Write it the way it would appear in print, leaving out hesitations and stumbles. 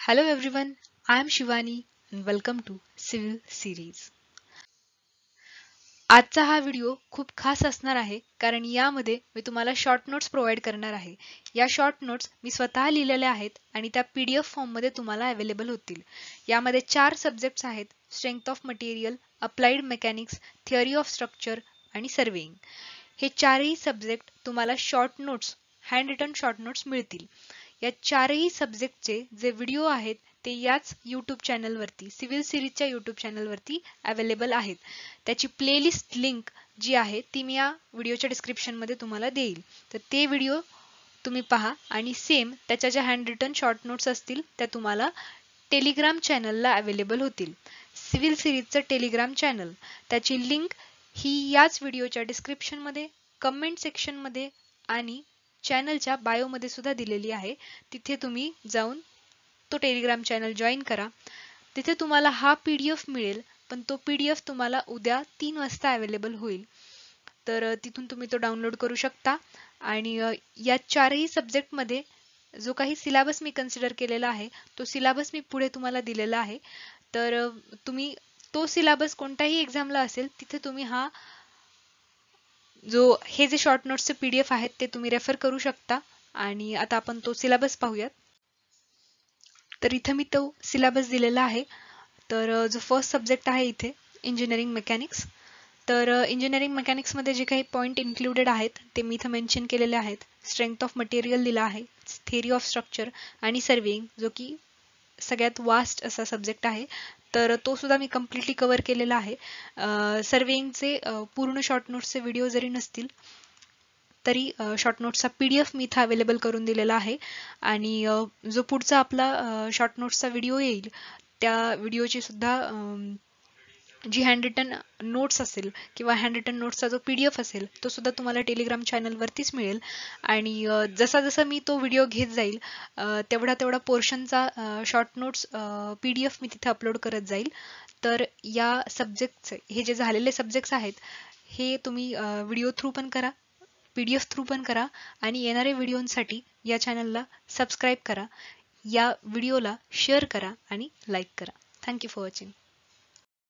Hello everyone, I am Shivani and welcome to Civil Series. आजचा हा video खूप खास असणार आहे कारण यामध्ये मी तुम्हाला शॉर्ट नोट्स प्रोव्हाइड करणार आहे. या शॉर्ट नोट्स मी स्वतः लिहिलेल्या आहेत आणि त्या PDF फॉर्ममध्ये तुम्हाला अवेलेबल होतील. यामध्ये 4 सब्जेक्ट्स आहेत: strength of material, applied mechanics, theory of structure आणि सर्वेइंग. हे चारही सब्जेक्ट तुम्हाला short notes, hand written short notes मिळतील. या चारही सब्जेक्टचे जे व्हिडिओ आहेत ते याच यूट्यूब चॅनलवरती, सिव्हिल सिरीजच्या यूट्यूब चॅनलवरती अवेलेबल आहेत. त्याची प्लेलिस्ट लिंक जी आहे ती मी या व्हिडिओच्या डिस्क्रिप्शनमध्ये तुम्हाला देईल. तर ते व्हिडिओ तुम्ही पहा आणि सेम त्याच्या ज्या हँड रिटन शॉर्ट नोट्स असतील त्या तुम्हाला टेलिग्राम चॅनलला अवेलेबल होतील. सिव्हिल सिरीजचं टेलिग्राम चॅनल, त्याची लिंक ही याच व्हिडिओच्या डिस्क्रिप्शनमध्ये, कमेंट सेक्शनमध्ये आणि चॅनलच्या बायोमध्ये सुद्धा दिलेली आहे. तिथे तुम्ही जाऊन तो टेलिग्राम चॅनल जॉईन करा. तिथे तुम्हाला हा PDF मिळेल, पण तो PDF तुम्हाला उद्या 3 वाजता अवेलेबल होईल. तर तिथून तुम्ही तो डाउनलोड करू शकता. आणि या चारही सब्जेक्टमध्ये जो काही सिलेबस मी कन्सिडर केलेला आहे तो सिलेबस मी पुढे तुम्हाला दिलेला आहे. तर तुम्ही तो सिलेबस कोणत्याही एक्झामला असेल तिथे तुम्ही हे जे शॉर्ट नोट्सचे PDF आहेत ते तुम्ही रेफर करू शकता. आणि आता आपण तो सिलेबस पाहूयात. तर इथे मी तो सिलेबस दिलेला आहे. तर जो फर्स्ट सब्जेक्ट आहे इथे इंजिनिअरिंग मेकॅनिक्स. तर इंजिनिअरिंग मेकॅनिक्समध्ये जे काही पॉईंट इन्क्लुडेड आहेत ते मी इथं मेन्शन केलेले आहेत. स्ट्रेंथ ऑफ मटेरियल दिला आहे, थिअरी ऑफ स्ट्रक्चर आणि सर्वेइंग, जो की सगळ्यात वास्ट असा सब्जेक्ट आहे. तर तो सुद्धा मी कम्प्लिटली कव्हर केलेला आहे. सर्वेइंगचे पूर्ण शॉर्ट नोट्सचे व्हिडिओ जरी नसतील तरी शॉर्ट नोट्सचा PDF मी इथं अवेलेबल करून दिलेला आहे. आणि जो पुढचा आपला शॉर्ट नोट्सचा व्हिडिओ येईल त्या व्हिडिओची सुद्धा जी हँड रिटन नोट्स असेल किंवा हँड रिटन नोट्सचा जो PDF असेल तो सुद्धा तुम्हाला टेलिग्राम चॅनलवरतीच मिळेल. आणि जसा जसा मी तो व्हिडिओ घेत जाईल तेवढा पोर्शनचा शॉर्ट नोट्स PDF मी तिथे अपलोड करत जाईल. तर या सब्जेक्टचे हे जे झालेले सब्जेक्ट्स आहेत हे तुम्ही व्हिडिओ थ्रू पण करा, PDF थ्रू पण करा आणि येणाऱ्या व्हिडिओंसाठी या चॅनलला सबस्क्राईब करा. या व्हिडिओला शेअर करा आणि लाईक करा. Thank you for watching.